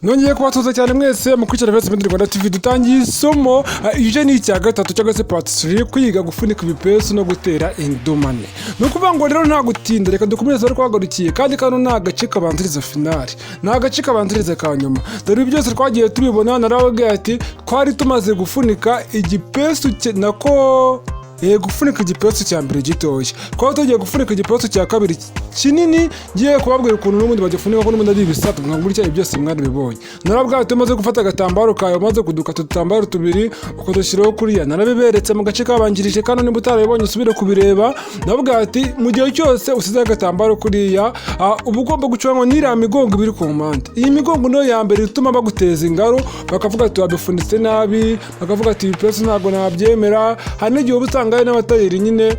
Nongeye kubatuza cyane mwese mukurikira Rwanda TV dutangiye isomo ije ni icya gatatu cyangwa se part 3 kwiga gufunika ibipusu no gutera indumane. Nukuvuga ngo rero nta gutinda, reka dukomeze ari kwagarukiye kandi kano nta gace kabanziriza finale, nta gace kabanziriza ka nyuma. Dore byose twagiye tubibona naravuga ati twari tumaze gufunika igipusu nako gufunika igipusu cya mbere gitoya, kwa tugiye gufunika igipusu cya kabiri kinini. Ngiye kubabwira ukuntu n'ubundi bagifunika ko n'ubundi ari ibisatu mwagurikira byose mwari bibonye. Narabwa tumaze gufata agatambaro kayo maze kudukata udutambaro tubiri ukadushyiraho kuriya, narabiberetse mu gace kabanjirije kano nimba utarabibonye usubire kubireba. Nababwa ati mu gihe cyose usize agatambaro kuriya uba ugomba gucurangwa n'iriya migongo ibiri ku mpande. Iyi migongo niyo ya mbere ituma baguteza ingaro, bakavuga ati wabifunitse nabi, bakavuga ati ibipusu ntabwo nabyemera. Hari n'igihe uba usanga n'abatayeri nyine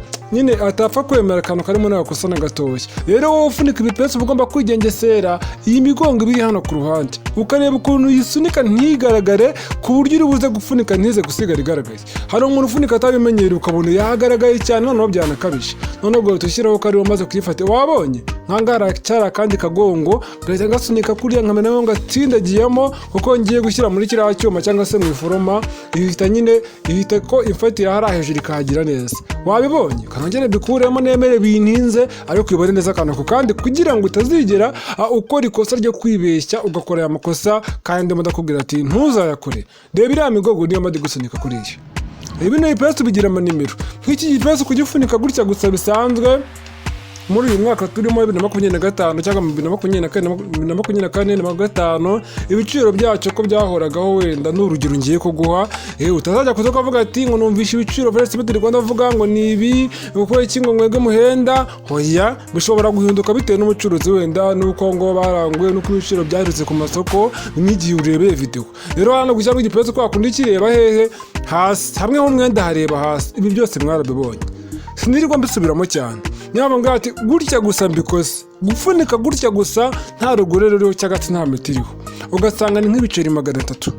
atapfa kwemera akantu karimo n'agakosa na gatoya. Rero wowe ufunika ibipusu uba ugomba kwigengesera iyi migongo ibiri hano ku ruhande, ukareba ukuntu yisunika ntigaragare ku buryo uri buze gufunika ntize gusigara igaragaye. Hari umuntu ufunika atabimenyereye ukabona yagaragaye cyane noneho byanakabije, noneho ubwo tushyiraho kariho maze kuyifata. Wabonye nkangara cyara kandi kagongo gahita ngasunika kuriya nkamena ngo ngatsindagiyemo kuko ngiye gushyira muri kiriya cyuma cyangwa se mu iforoma ihita ko imfatira hari hejuru ikahagira neza. Wabibonye kanongere bikuremo nemere bintinze ariko ibone neza kana kukandi kugira ngo utazigera ukora ikosa ryo kwibeshya ugakora aya makosa kandi ndakubwira ati ntuzayakore. Reba iriya migogo niyo madi gusunika kuriya. Ibi ni ibipusu bigira amanimero, nk'iki gipusu kugifunika gutya gusa bisanzwe muri uyu mwaka turimo 2025 cyangwa 2024 ibiciro byacyo ko byahoragaho wenda n'urugero ngiye kuguha. Utazajya kuza kuvuga ati ngo numvisha ibiciro First Rwanda avuga ngo ni ibi uko iki ngo mwege muhenda. Hoya bishobora guhinduka bitewe n'umucuruzi wenda nuko ngo baranguye nuko ibiciro byarutse ku masoko n'igihe urebeye video. Rero hano gushyira igipusu kwa kundi kireba hehe hasi hamwe ho mwenda hareba hasi. Ibi byose mwarabibonye sinirirwa mbisubiramo cyane. Nyama ngati gutya gusa mbikoze gufunika gutya gusa nta rugore ruriho cyagati nta metiriho ugasanga ni nk'ibiceri 300.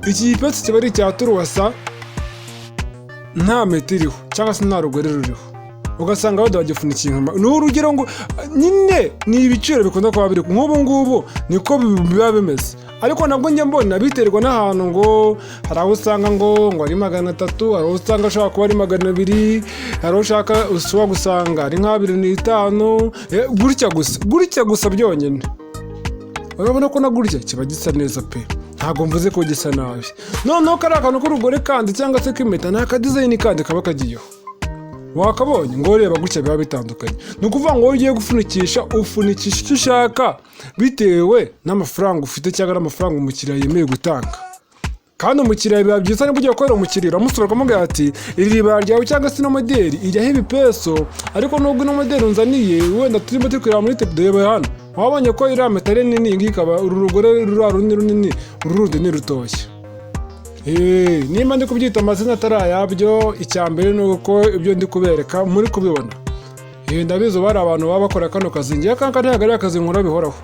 Iki gipusu kiba ari cya turuwasa nta metiriho cyangwa se nta rugore ruriho ugasanga bado bagifunikiye nkama. Ni urugero ngo nyine ni ibiciro bikunda kuba biri nk'ubu ngubu niko biba bimeze, ariko nabwo njye mbona biterwa n'ahantu. Ngo hari aho usanga ngo ari 300, hari aho usanga ashaka kuba ari 200, hari aho ushaka uswa gusanga ari nka 25. Gutya gusa byonyine urabona ko na gutya kiba gisa neza pe, ntago mvuze ko gisa nabi. Noneho kari akantu k'urugore kandi cyangwa se k'impeta naka design kandi kaba kagiyeho wakabonye ngo reba gutya biba bitandukanye. Ni ukuvuga ngo ugiye gufunikisha ufunikisha icyo ushaka bitewe n'amafaranga ufite cyangwa n'amafaranga umukiriya yemeye gutanga. Kandi umukiriya biba byiza niba ugiye gukorera umukiriya uramusura ukamubwira ati iri riba ryawe cyangwa se ino modeli ijyaho ibipusu, ariko nubwo ino modeli unzaniye wenda turimo tukureba muri debe hano wabonye ko iriya metare nini iyi ikaba uru rugore runini urundi ni rutoshye. Nimba ndi kubyita amazina atarayabyo, icya mbere ni uko ibyo ndi kubereka muri kubibona. Ndabizo bari abantu baba bakora kano kazi, ngiye kanka ntihagari akazi nkora bihoraho.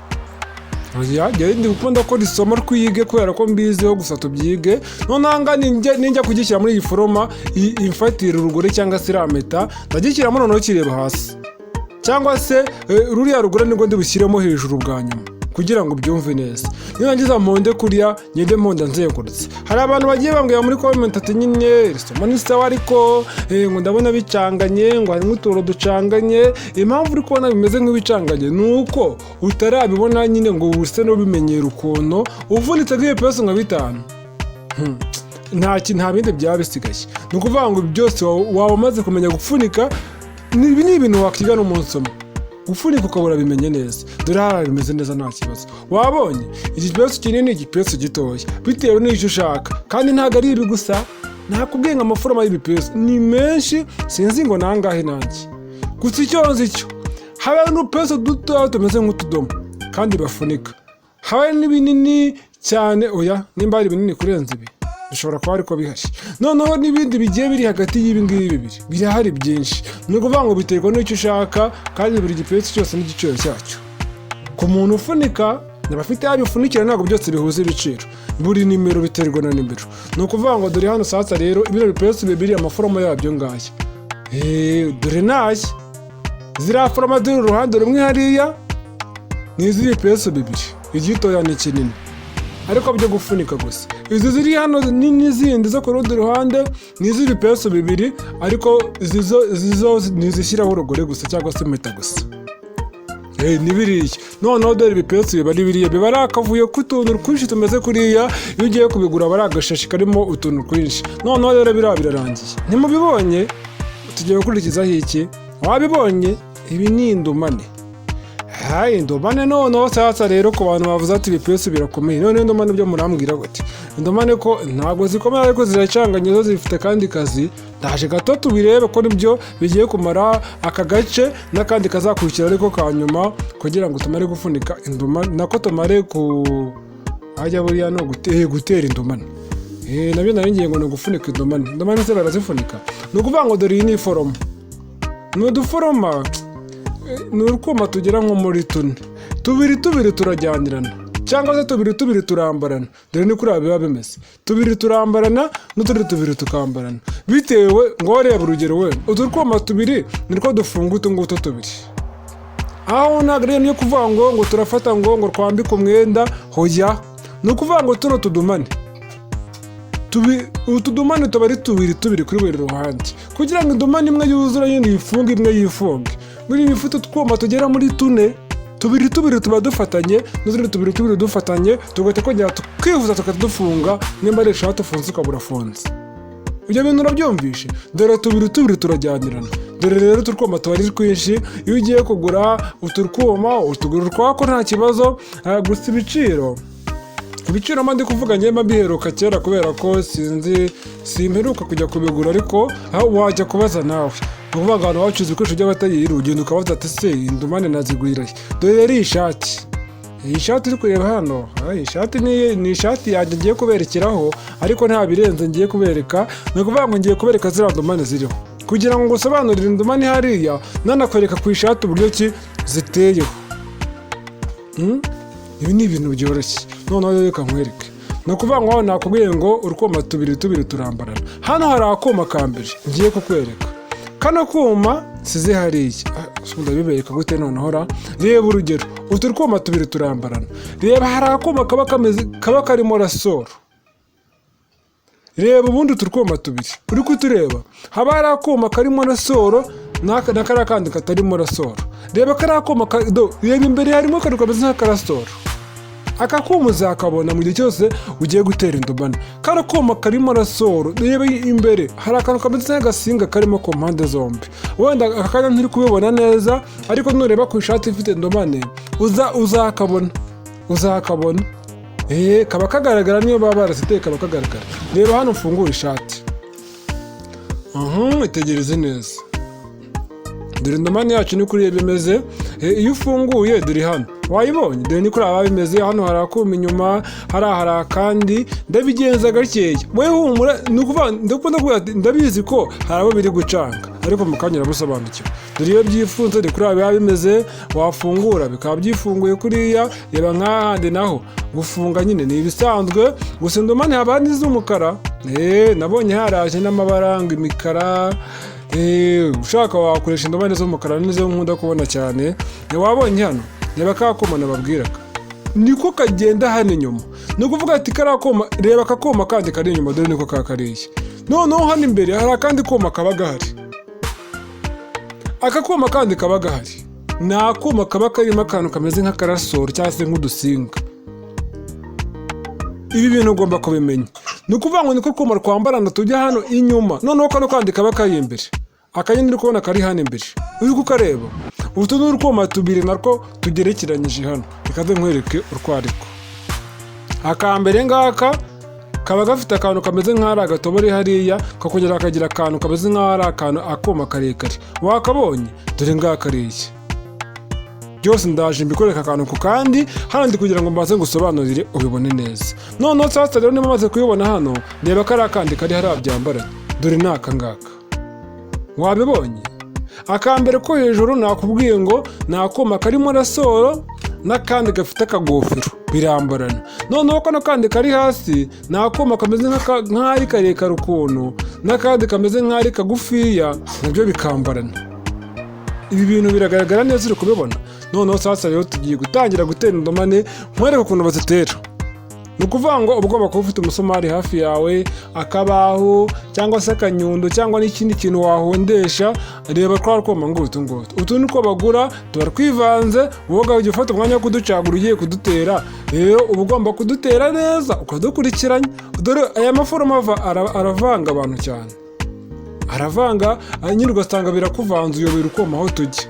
Ndi gukunda ko isomo twige kubera ko mbiziho gusa tubyige. Nonanga ninjya kugishyira muri iyi foroma imfatira urugore cyangwa se irameta ndagishyiramo noneho kireba hasi, cyangwa se ruriya rugore nibwo ndi bushyiremo hejuru bwa nyuma kugira ngo byumve neza. Nirangiza mponde kuriya ngende mponda nzengurutse. Hari abantu bagiye bambwira muri comment ati nyine isomo ni sawa ariko ngo ndabona bicanganye, ngo hari nk'uturo ducanganye. Impamvu uri kubona bimeze nk'ibicanganye nuko utarabibona nyine ngo use no bimenyera ukuntu uvunitse nk'ibipusu nka 5. Nta bindi byaba bisigaye. Ni ukuvuga ngo byose waba umaze kumenya gufunika. Ibi ni ibintu wakwiga n'umunsi umwe gufunika ukabura bimenye neza. Dore hano bimeze neza nta kibazo. Wabonye igipusu kinini igipusu gitoya bitewe n'icyo ushaka, kandi ntago ari ibi gusa. Nakubwiye ngo amaforoma y'ibipusu ni menshi, sinzi ngo nangahe nanjye gusa icyo nzi cyo haba n'udupusu duto tumeze nk'utudomo kandi bafunika, haba n'ibinini cyane. Oya nimba ari binini kurenza ibi bishobora kuba ariko bihari. Noneho n'ibindi bigiye biri hagati y'ibi ngibi bibiri birahari byinshi. Ni ukuvuga ngo biterwa n'icyo ushaka kandi buri gipusu cyose n'igiciro cyacyo. Ku muntu ufunika n'abafite yabifunikira ntabwo byose bihuza ibiciro, buri nimero biterwa na nimero. Ni ukuvuga ngo dore hano sasa rero ibiro bipusu bibiri amaforoma yabyo ngaya. Dore nashye ziriya foroma ziri uruhande rumwe hariya ni iz'ibipusu bibiri. igitoya ni kinini, ariko byo gufunika gusa. Izi ziri hano n'izindi zo ku rundi ruhande ni iz'ibipesu bibiri, ariko izo nizishyiraho urugore gusa cyangwa se impeta gusa. Ni biriya. Noneho dore ibipesu biba ari biriya, biba ari akavuyo k'utuntu twinshi tumeze kuriya. Iyo ugiye kubigura aba ari agashashi karimo utuntu twinshi. Noneho rero biriya birarangiye. Ntimubibonye? Tugiye gukurikizaho iki? Wabibonye? Ibi ni indumane. Indumane noneho sasa rero ku bantu bavuze ati ibipesu birakomeye. None indumane byo murambwira gute? Indumane ko ntabwo zikomeye ariko ziracanganye, zo zifite kandi kazi. Ndaje gato tubirebe ko nibyo bigiye kumara aka gace n'akandi kazakurikira ariko kanyuma, kugira ngo tumare gufunika indumane, nako tumare hajya buriya no gutera indumane. Nabyo nari ngiye ngo ni gufunika indumane. Indumane se barazifunika? Ni ukuvuga ngo dore iyi ni iforomo. Ni uduforoma, ni urwuma tugera nko muri tune. Tubiri turajyanirana, cyangwa se tubiri turambarana. Dore ni kuriya biba bimeze. Tubiri turambarana n'utundi tubiri tukambarana, bitewe ngo reba urugero we, utu twuma tubiri nitwo dufunga utu ngutu tubiri. Aho ntabwo rero niyo kuvuga ngo turafata ngo twambike umwenda, hoya. Ni ukuvuga ngo tuno tudumane, utudumane tuba ari tubiri kuri buri ruhande, kugira ngo indumane imwe yuzura yindi yifunge imwe yifunge. Muri bifite utwuma tugera muri tune, tubiri tuba dufatanye n'utundi tubiri dufatanye, tugahita kongera tukihuza tukadufunga. Nimba ari eshatu ufunze ukaba urafunze. Ibyo bintu urabyumvishe? Dore tubiri turajyanirana. Dore rero utwuma tuba ari twinshi. Iyo ugiye kugura utwuma utugura utwako nta kibazo. Gusa ibiciro mba ndi kuvuga njye mbiheruka kera, kubera ko simperuka kujya kubigura, ariko wajya kubaza nawe. Ni ukuvuga ngo abantu bacuruza ibikoresho by'abatayeri, ugenda ukabaza ati se indumane nazigurira. Dore rero iyi shati. Iyi shati uri kureba hano, iyi shati ni ishati yanjye ngiye kuberekeraho, ariko nta birenze ngiye kubereka. Ni ukuvuga ngo ngiye kubereka ziriya ndumane ziriho, kugira ngo ngusobanurire indumane hariya, nanakwereka ku ishati uburyo ki ziteyeho. Ibi ni ibintu byoroshye. Noneho reka nkwereke. Ni ukuvuga ngo nakubwiye ngo urwuma tubiri turambarana. Hano hari akuma ka mbere ngiye kukwereka. Kano kuma size hariya. Ndabibereka gute noneho ra? Reba urugero, utu twuma tubiri turambarana. Reba hari akuma kaba karimo rasoro. Reba ubundi utu twuma tubiri uri kutureba, haba hari akuma karimo rasoro n'akari kandi katarimo rasoro. Reba kari akuma reba imbere harimo akantu kameze nk'akarasoro. Aka kuma uzakabona mu gihe cyose ugiye gutera indumane. Kano kuma karimo rasoro, reba imbere hari akantu kameze nk'agasinga karimo ku mpande zombi. Wenda aka kanya ntiri kubibona neza, ariko nureba ku ishati ifite indumane uzakabona. Kaba kagaragara, niyo baba baraziteye kaba kagaragara. Reba hano ufungura ishati. Itegereze neza. Dore indumane yacu ni kuri bimeze. Iyo ufunguye dore hano, wayibonye? Dore ni kuri aba bimeze. Hano hari akuma inyuma, hari akandi. Ndabigenza gakeya, we humura. Ni ukuvuga ndabizi ko hari abo biri gucanga, ariko mu kanya urabusobanukiwe. Dore iyo byifunze dore kuri aba bimeze, wafungura bikaba byifunguye kuriya. Reba nk'ahandi naho gufunga nyine ni ibisanzwe, gusa indumane haba n'iz'umukara. Nabonye haraje n'amabara imikara. Ushaka wakoresha indumane z'umukara, nizo nkunda kubona cyane. Wabonye hano? Reba ka kuma nababwiraga, niko kagenda hano inyuma. Ni ukuvuga ati kariya kuma, reba aka kuma kandi kari inyuma, dore niko kakariye. Noneho hano imbere hari akandi kuma kaba gahari. Aka kuma kandi kaba gahari, ni akuma kaba karimo akantu kameze nk'akarasoro cyangwa se nk'udusinga. Ibi bintu ugomba kubimenya. Ni ukuvuga ngo niko kuma twambarana tujya hano inyuma. Noneho kano kandi kaba kari imbere. Akanyoni uri kubona kari hano imbere, uri kukareba. Utu ni urwuma tubiri narwo tugerekeranyije hano. Reka nkwereke urwariko. Akambere ngaka kaba gafite akantu kameze nk'ari agatobore hariya, kakongera kagira akantu kameze nk'ari akuma karekare. Wakabonye? Dore ngaka ariya. Byose ndaje mbikoreka akantu kukandi hano, ndi kugira ngo mbaze ngusobanurire ubibone neza. Noneho sasa rero niba maze kuyibona hano, reba kari akandi kari hari abyambaranye. Dore ni aka ngaka. Wabibonye? Akambere ko hejuru nakubwiye ngo ni akuma karimo rasoro n'akandi gafite akagofero, birambarana. Noneho kano kandi kari hasi ni akuma kameze nk'ari karekare ukuntu, n'akandi kameze nk'ari kagufiya, nabyo bikambarana. ibi bintu biragaragara neza uri kubibona. Noneho sasa rero tugiye gutangira gutera indumane nkwereka ukuntu bazitera. Ni ukuvuga ngo uba ugomba kuba ufite umusumari hafi yawe, akabaho cyangwa se akanyundo cyangwa n'ikindi kintu wahondesha. Reba ko arikoma ngo utu ni two bagura, tuba twivanze, wowe ujya ufata umwanya wo kuducagura ugiye kudutera. Rero uba ugomba kudutera neza ukadukurikiranya. Dore aya maforoma aravanga abantu cyane, aravanga nyine ugasanga birakuvanze uyobera ukoma aho tujya.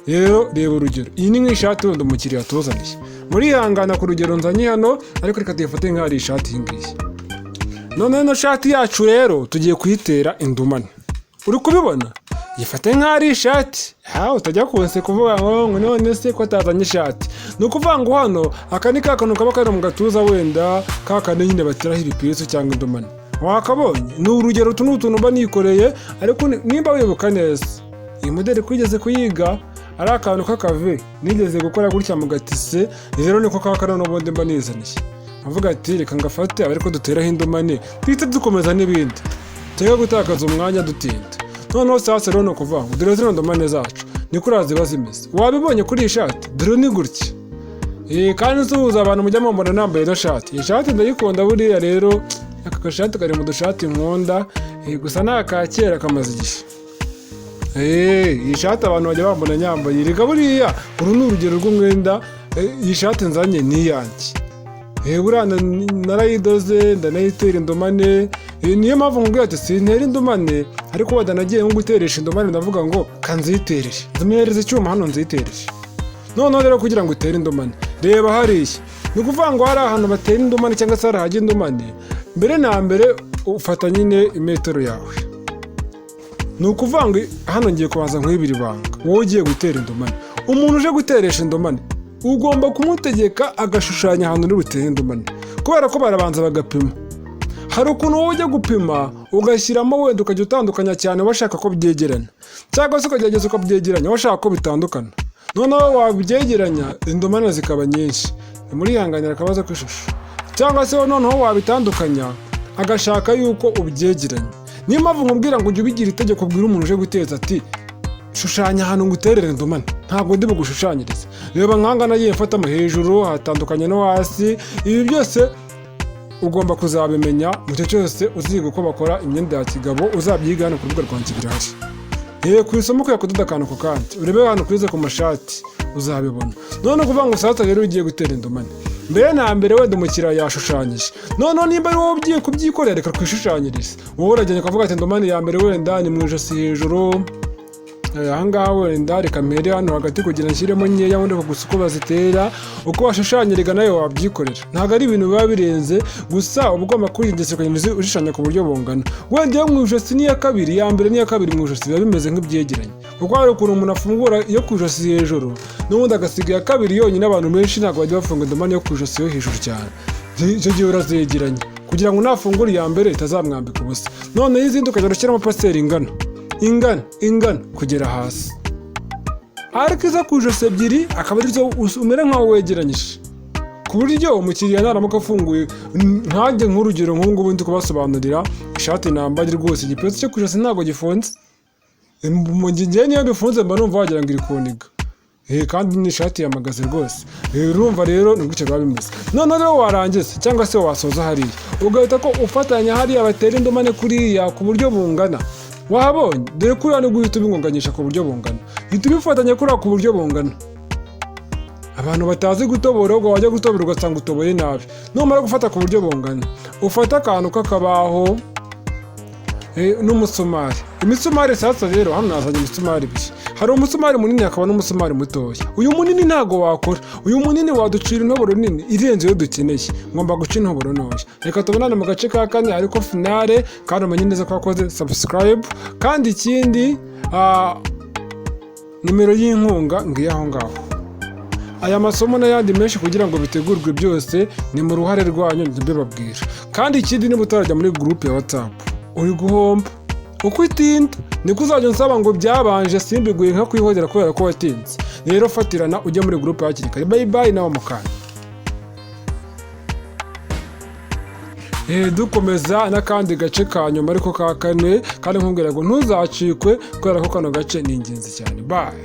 Rero reba urugero, iyi ni nk'ishati wenda umukiriya atuzaniye, murihangana ku rugero nzanye hano, ariko reka tuyifate nk'ari ishati iyi ngiyi. None ino shati yacu rero tugiye kuyitera indumane, uri kubibona? Yifate nk'ari ishati, utajya kunse kuvuga ngo none se ko atazanye ishati. Ni ukuvuga ngo hano aka ni ka kantu kaba kari mu gatuza, wenda ka kane nyine bateraho ibipisu cyangwa indumane, wakabonye? Ni urugero, utu ni utuntu mba nikoreye, ariko nimba wibuka neza iyi modeli kwigeze kuyiga ari akantu k'akave nigeze gukora gutya mu gatise. Rero niko kaba kari n'ubundi mba nizaniye, avuga ati reka ngafate ariko duteraho indumane twite dukomeza n'ibindi, tega gutakaza umwanya dutinda. Noneho sasa rero ni ukuvuga ngo dore zino ndumane zacu niko uraziba zimeze. Wabibonye kuri iyi shati? Dore ni gutya. Kandi nsuhuza abantu mujya mumbona nambaye ino shati. Iyi shati ndayikunda buriya. Rero aka gashati kari mu dushati nkunda, gusa ni aka kera kamaze igihe. Iyi shati abantu bajya bambona nyambaye. Reka buriya uru ni urugero rw'umwenda. Iyi shati nzanye ni iyanjye. Buriya narayidoze ndanayitera indumane. Niyo mpamvu nkubwira ati sintera indumane, ariko wenda nagiye nko guteresha indumane ndavuga ngo kanzitereshe, nzimwereze icyuma hano nzitereshe. Noneho rero kugira ngo utere indumane, reba hariya. Ni ukuvuga ngo hari ahantu batera indumane cyangwa se hari ahajya indumane, mbere na mbere ufata nyine imetero yawe. Ni ukuvuga ngo hano ngiye kubanza nkwibira ibanga. Wowe ugiye gutera indumane, umuntu uje guteresha indumane ugomba kumutegeka agashushanya ahantu uri butere indumane, kubera ko barabanza bagapima. Hari ukuntu wowe ujya gupima ugashyiramo wenda ukajya utandukanya cyane washaka ko byegerana, cyangwa se ukagerageza ukabyegeranya washaka ko bitandukana. Noneho wabyegeranya indumane zikaba nyinshi, murihanganira akabazo k'ishusho. Cyangwa se noneho wabitandukanya agashaka yuko ubyegeranya. Niyo mpamvu nkubwira ngo ujye ubigira itegeko, ubwira umuntu uje guteza ati shushanya ahantu nguterere indumane, ntabwo ndi bugushushanyirize. Reba nkanga nagiye mfatamo hejuru hatandukanye no hasi. Ibi byose ugomba kuzabimenya mu cyo cyose uziga uko bakora imyenda ya kigabo, uzabyiga hano ku rubuga rwanjye birahari. Ku isomo ko kudoda akantu kukandi, urebe hano kwize ku mashati uzabibona. None kuvuga ngo sasa rero ugiye gutera indumane, mbere na mbere wenda umukiriya yashushanyije. Noneho nimba ari wowe ugiye kubyikorera, reka twishushanyirize. Wowe uragenda ukavuga ati indumane ya mbere wenda ni mu ijosi hejuru, ahangaha wenda reka mpere hano hagati kugira nshyiremo nkeya, wundi gusa uko bazitera, uko washushanyiriga nawe wabyikorera. Ntabwo ari ibintu biba birenze, gusa uba ugomba kwigengesera ukagenda ushushanya ku buryo bungana. Wenda iyo mu ijosi n'iya kabiri, iya mbere n'iya kabiri mu ijosi biba bimeze nk'ibyegeranye, kuko hari ukuntu umuntu afungura iyo ku ijosi hejuru n'ubundi agasiga iya kabiri yonyine. Abantu benshi ntabwo bajya bafunga indumane yo ku ijosi yo hejuru cyane, icyo gihe urazegeranya kugira ngo nafungure iya mbere itazamwambika ubusa. Noneho izindi ukajya ushyiramo pasiteri ingana kugera hasi, ariko izo ku ijosi ebyiri akaba arizo umere nk'aho wegeranyije, ku buryo umukiriya naramuka afunguye ntajye nk'urugero nk'ubu ngubu ndi kubasobanurira ishati nambaye rwose igipesu cyo ku ijosi ntabwo gifunze. Mu gihe niyo bifunze mba numva wagira ngo iri kuniga. Kandi ni ishati yamagaze rwose. Urumva rero ni gutyo biba bimeze. Noneho rero warangiza cyangwa se wasoza hariya ugahita ko ufatanya hariya batera indumane kuriya ku buryo bungana. Wahabonye? Dore kuriya ni guhita ubingunganyisha ku buryo bungana, hita ubifatanya kuriya ku buryo bungana. Abantu batazi gutobora, ubwo wajya gutobora ugasanga utoboye nabi. Numara gufata ku buryo bungana, ufata akantu k'akabaho n'umusumari. Imisumari sasa rero hano nazanye imisumari ibiri. Hari umusumari munini hakaba n'umusumari mutoya. Uyu munini ntago wakora, uyu munini waducira intoboro nini irenze iyo dukeneye. Ngomba guca intoboro ntoya. Reka tubonane mu gace ka kane ariko finale, kandi umenye neza ko wakoze subscribe. Kandi ikindi nimero y'inkunga ngiye aho ngaho. Aya masomo n'ayandi menshi kugira ngo bitegurwe byose ni mu ruhare rwanyu ndabibabwira. Kandi ikindi niba utarajya muri groupe ya WhatsApp uri guhomba. Uko itinda niko uzajya unsaba ngo byabanje simbiguye nka kwihorera kubera ko watinze. Rero fatirana ujye muri groupe hakiri kare. Bye bye nawe mukanya. Dukomeza n'akandi gace ka nyuma ariko ka kane, kandi nkubwira ngo ntuzacikwe kubera ko kano gace ni ingenzi cyane. Bye.